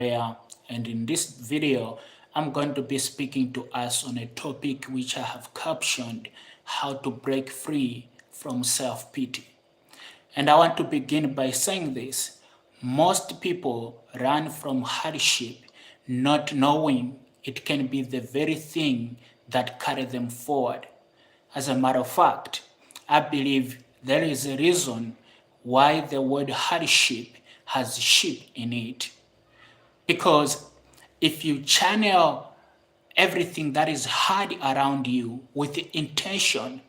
Andrea, and in this video, I'm going to be speaking to us on a topic which I have captioned how to break free from self pity. And I want to begin by saying this: most people run from hardship not knowing it can be the very thing that carry them forward. As a matter of fact, I believe there is a reason why the word hardship has sheep in it. Because if you channel everything that is hard around you with the intention,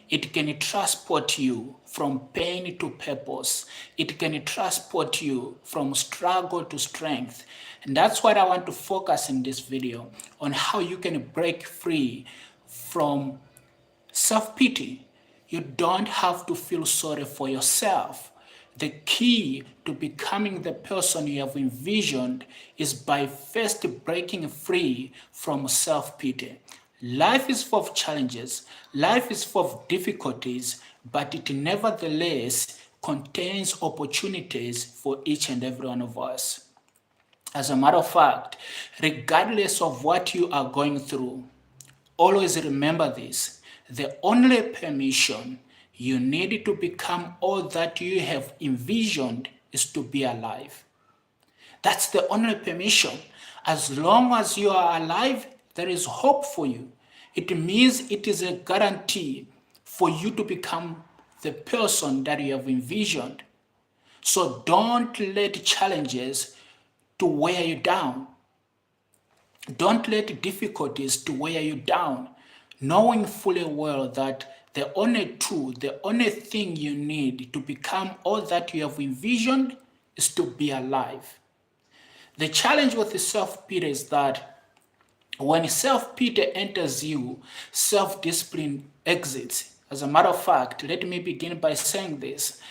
it can transport you from pain to purpose. It can transport you from struggle to strength. And that's what I want to focus in this video on how you can break free from self-pity. You don't have to feel sorry for yourself. The key to becoming the person you have envisioned is by first breaking free from self-pity. Life is full of challenges, life is full of difficulties, but it nevertheless contains opportunities for each and every one of us. As a matter of fact, regardless of what you are going through, always remember this: the only permission you need to become all that you have envisioned is to be alive. That's the only permission. As long as you are alive, there is hope for you. It means it is a guarantee for you to become the person that you have envisioned. So don't let challenges to wear you down. Don't let difficulties to wear you down, knowing fully well that the only truth, the only thing you need to become all that you have envisioned is to be alive. The challenge with the self-pity is that when self-pity enters you, self-discipline exits. As a matter of fact, let me begin by saying this.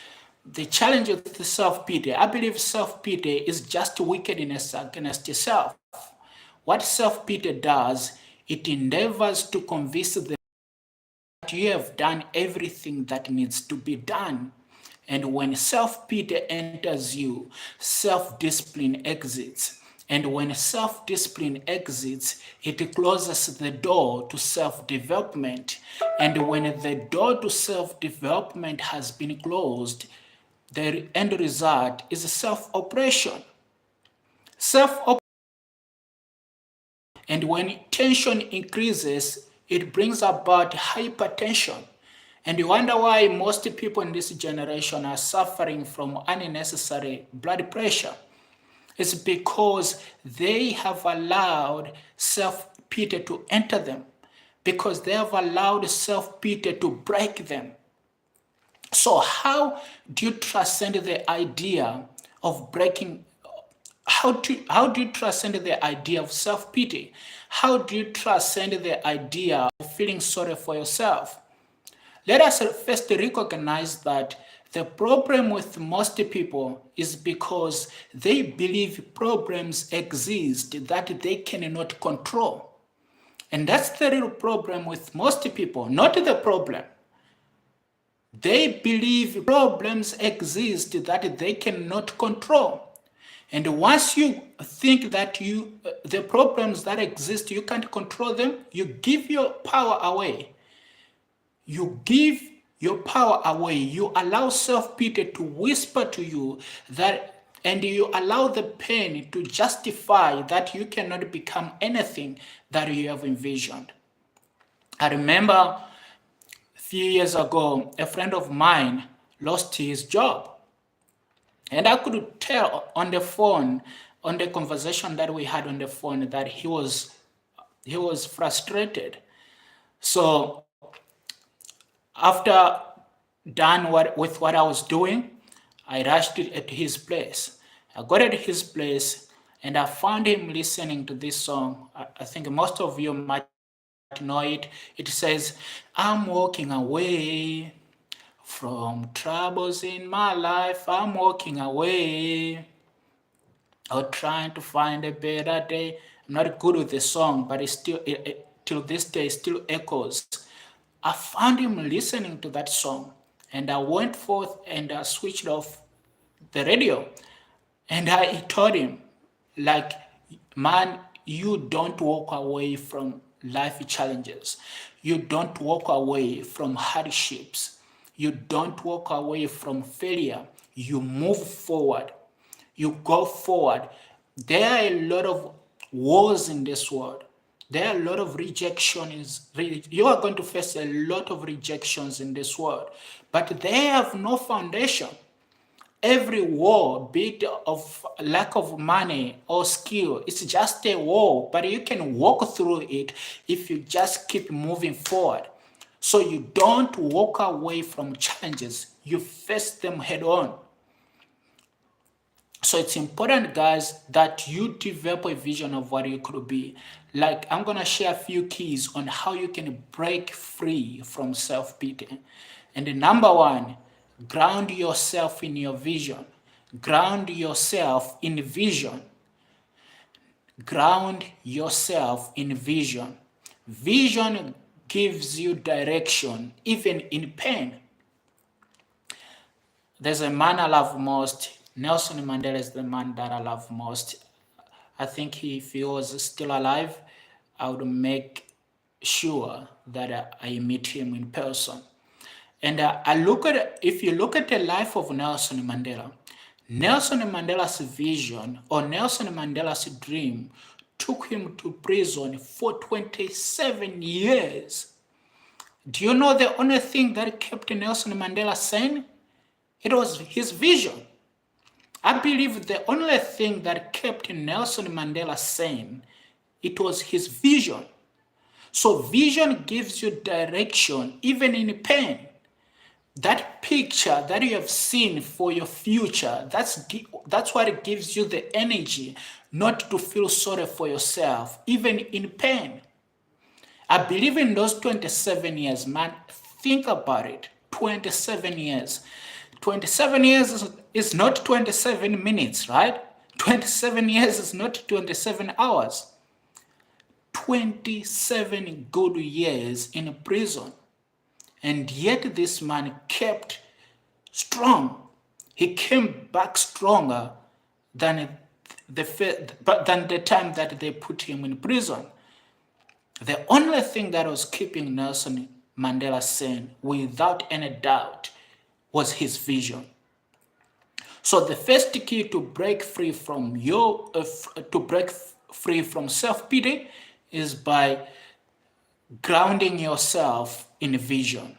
The challenge with the self-pity, I believe self-pity is just wickedness against yourself. What self-pity does, it endeavors to convince them that you have done everything that needs to be done. And when self-pity enters you, self-discipline exits. And when self-discipline exits, it closes the door to self-development. And when the door to self-development has been closed, the end result is self-oppression. Self-oppression. And when tension increases, it brings about hypertension. And you wonder why most people in this generation are suffering from unnecessary blood pressure. It's because they have allowed self-pity to enter them, because they have allowed self-pity to break them. So how do you transcend the idea of breaking? How do you transcend the idea of self-pity? How do you transcend the idea of feeling sorry for yourself? Let us first recognize that the problem with most people is because they believe problems exist that they cannot control. And that's the real problem with most people, not the problem. They believe problems exist that they cannot control. And once you think that the problems that exist, you can't control them, you give your power away. You give your power away. You allow self-pity to whisper to you that, and you allow the pain to justify that you cannot become anything that you have envisioned. I remember a few years ago, a friend of mine lost his job. And I could tell on the phone, on the conversation that we had on the phone, that he was frustrated. So after with what I was doing, I rushed at his place. I got at his place and I found him listening to this song. I think most of you might know it. It says, "I'm walking away from troubles in my life. I'm walking away, or trying to find a better day." I'm not good with the song, but till this day, it still echoes. I found him listening to that song, and I went forth and I switched off the radio, and I told him, Like, man, you don't walk away from life challenges. You don't walk away from hardships. You don't walk away from failure. You move forward. You go forward. There are a lot of wars in this world. There are a lot of rejections. You are going to face a lot of rejections in this world, but they have no foundation. Every war, be it of lack of money or skill, it's just a war, but you can walk through it if you just keep moving forward. So you don't walk away from challenges, you face them head on. So it's important, guys, that you develop a vision of what you could be. Like, I'm going to share a few keys on how you can break free from self-pity. And the number one, ground yourself in your vision. Ground yourself in vision. Ground yourself in vision. Vision gives you direction, even in pain. There's a man I love most. Nelson Mandela is the man that I love most. I think if he was still alive, I would make sure that I meet him in person. And if you look at the life of Nelson Mandela, Nelson Mandela's vision or Nelson Mandela's dream took him to prison for 27 years. Do you know the only thing that kept Nelson Mandela sane? It was his vision. I believe the only thing that kept Nelson Mandela sane, it was his vision. So vision gives you direction even in pain. That picture that you have seen for your future, that's what it gives you the energy not to feel sorry for yourself, even in pain. I believe in those 27 years, man. Think about it. 27 years. 27 years is not 27 minutes, right? 27 years is not 27 hours. 27 good years in prison. And yet this man kept strong. He came back stronger than the time that they put him in prison. The only thing that was keeping Nelson Mandela sane, without any doubt, was his vision. So the first key to break free from self-pity is by grounding yourself in vision.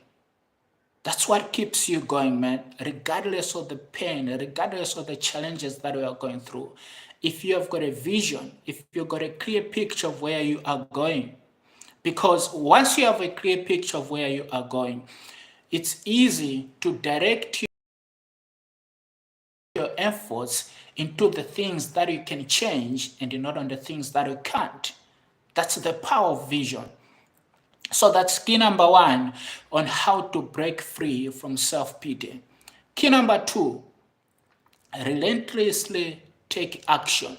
That's what keeps you going, man, regardless of the pain, regardless of the challenges that we are going through. If you have got a vision, if you've got a clear picture of where you are going, because once you have a clear picture of where you are going, it's easy to direct your efforts into the things that you can change and not on the things that you can't. That's the power of vision. So that's key number one on how to break free from self-pity. Key number two, relentlessly take action.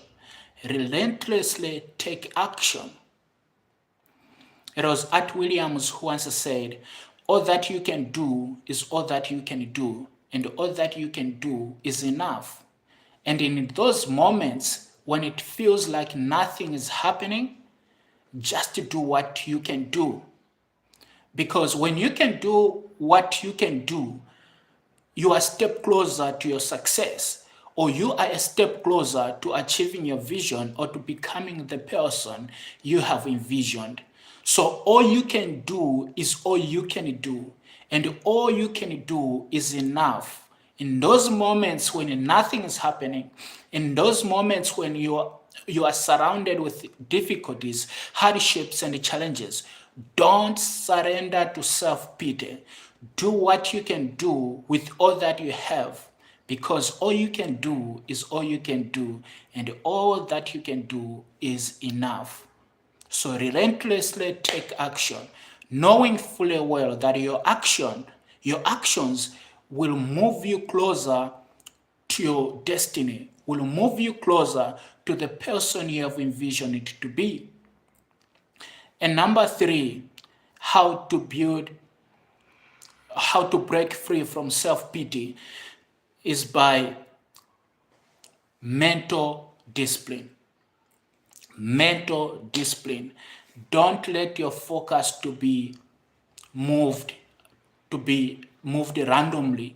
Relentlessly take action. It was Art Williams who once said, all that you can do is all that you can do, and all that you can do is enough. And in those moments when it feels like nothing is happening, just do what you can do. Because when you can do what you can do, you are a step closer to your success, or you are a step closer to achieving your vision or to becoming the person you have envisioned. So all you can do is all you can do, and all you can do is enough. In those moments when nothing is happening, in those moments when you are surrounded with difficulties, hardships, and challenges, don't surrender to self-pity. Do what you can do with all that you have, because all you can do is all you can do, and all that you can do is enough. So relentlessly take action, knowing fully well that your actions will move you closer to your destiny, will move you closer to the person you have envisioned it to be. And number three, how to break free from self-pity is by mental discipline. mental discipline. Don't let your focus moved to be moved randomly.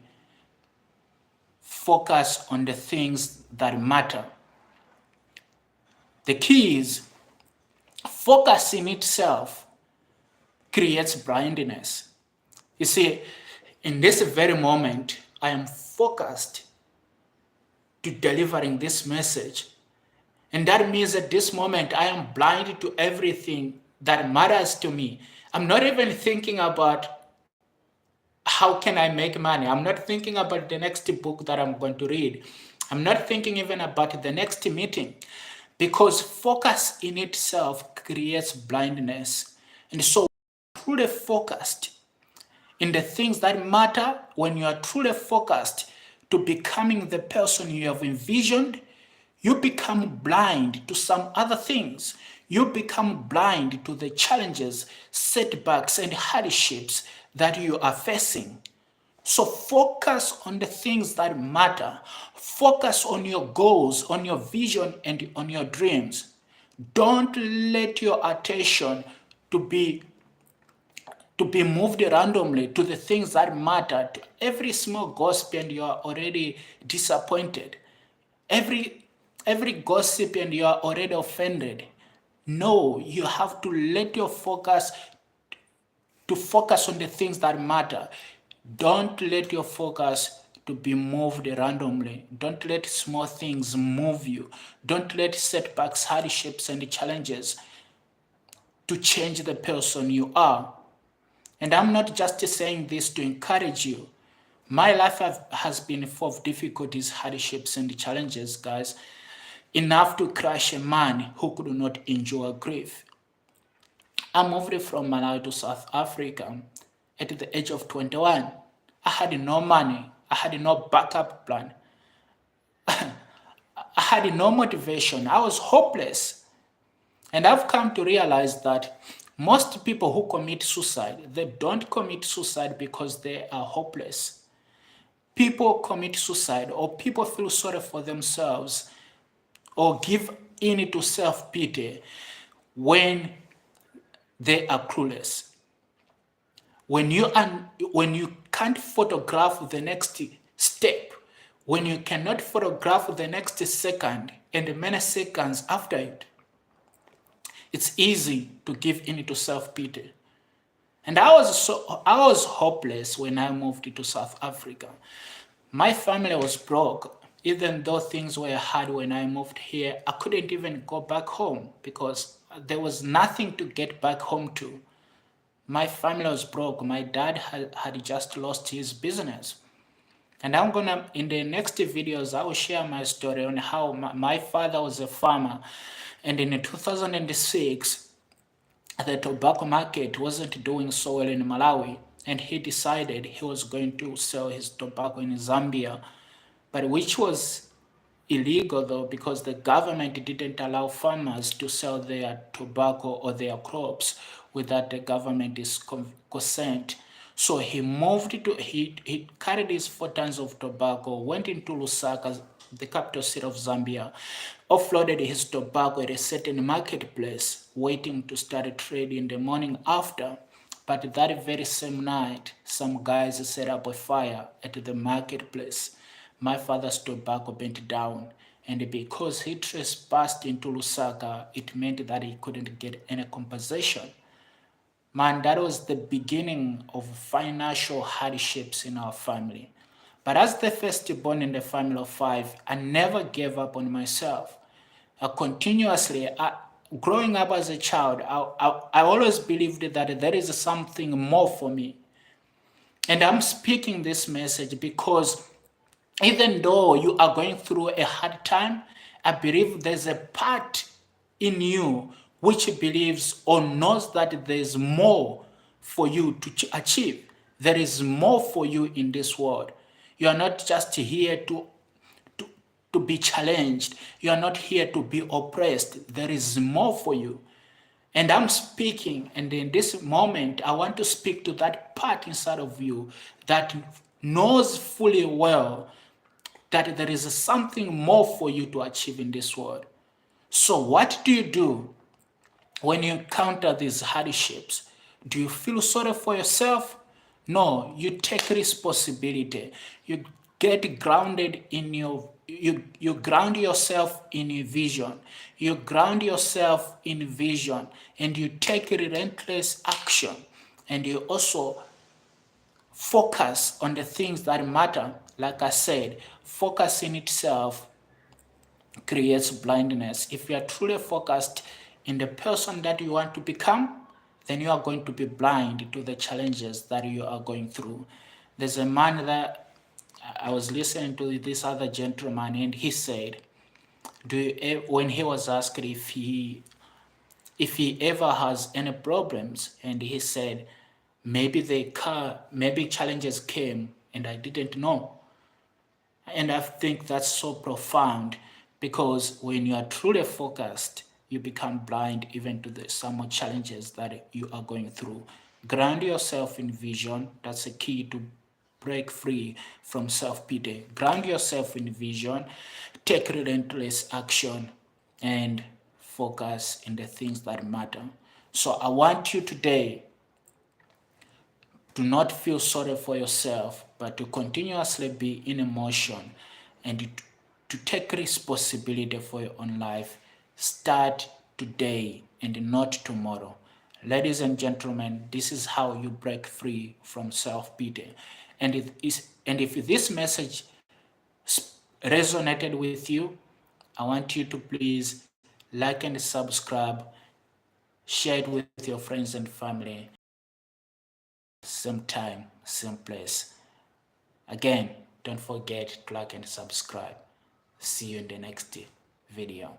Focus on the things that matter. The key is focus in itself creates blindness. You see, in this very moment, I am focused to delivering this message. And that means at this moment, I am blind to everything that matters to me. I'm not even thinking about how can I make money. I'm not thinking about the next book that I'm going to read. I'm not thinking even about the next meeting, because focus in itself creates blindness. And so, truly focused in the things that matter, when you are truly focused to becoming the person you have envisioned, you become blind to some other things. You become blind to the challenges, setbacks, and hardships that you are facing. So focus on the things that matter. Focus on your goals, on your vision, and on your dreams. Don't let your attention to be moved randomly to the things that matter. To every small gossip and you are already disappointed. Every gossip and you are already offended. No, you have to let your focus on the things that matter. Don't let your focus to be moved randomly. Don't let small things move you. Don't let setbacks, hardships, and challenges to change the person you are. And I'm not just saying this to encourage you. My life has been full of difficulties, hardships, and challenges, guys, enough to crush a man who could not endure grief. I moved from Malawi to South Africa at the age of 21. I had no money. I had no backup plan. I had no motivation. I was hopeless. And I've come to realize that most people who commit suicide, they don't commit suicide because they are hopeless. People commit suicide, or people feel sorry for themselves or give in to self-pity when they are clueless. When you can't photograph the next step, when you cannot photograph the next second and many seconds after it, it's easy to give in to self-pity. And I was hopeless when I moved to South Africa. My family was broke. Even though things were hard when I moved here, I couldn't even go back home because there was nothing to get back home to. My family was broke. My dad had just lost his business. And in the next videos, I will share my story on how my father was a farmer. And in 2006, the tobacco market wasn't doing so well in Malawi. And he decided he was going to sell his tobacco in Zambia, but which was illegal though, because the government didn't allow farmers to sell their tobacco or their crops without the government's consent. So he carried his 4 tons of tobacco, went into Lusaka, the capital city of Zambia, offloaded his tobacco at a certain marketplace, waiting to start trading the morning after. But that very same night, some guys set up a fire at the marketplace. My father's tobacco burnt down, and because he trespassed into Lusaka, it meant that he couldn't get any compensation. Man, that was the beginning of financial hardships in our family. But as the firstborn in the family of 5, I never gave up on myself. Growing up as a child, I always believed that there is something more for me. And I'm speaking this message because even though you are going through a hard time, I believe there's a part in you which believes or knows that there's more for you to achieve. There is more for you in this world. You are not just here to be challenged. You are not here to be oppressed. There is more for you. And I'm speaking, and in this moment, I want to speak to that part inside of you that knows fully well that there is something more for you to achieve in this world. So what do you do when you encounter these hardships? Do you feel sorry for yourself? No, you take responsibility. You get grounded in you ground yourself in your vision. You ground yourself in vision and you take relentless action. And you also focus on the things that matter. Like I said, focus in itself creates blindness. If you are truly focused in the person that you want to become, then you are going to be blind to the challenges that you are going through. There's a man that I was listening to this other gentleman, and he said, when he was asked if he ever has any problems, and he said, maybe challenges came and I didn't know. And I think that's so profound because when you are truly focused, you become blind even to the some challenges that you are going through. Ground yourself in vision. That's a key to break free from self-pity. Ground yourself in vision, take relentless action, and focus in the things that matter. So I want you today, do not feel sorry for yourself, but to continuously be in emotion and to take responsibility for your own life. Start today and not tomorrow. Ladies and gentlemen, this is how you break free from self-pity. And if this message resonated with you, I want you to please like and subscribe, share it with your friends and family. Same time, same place. Again, don't forget to like and subscribe. See you in the next video.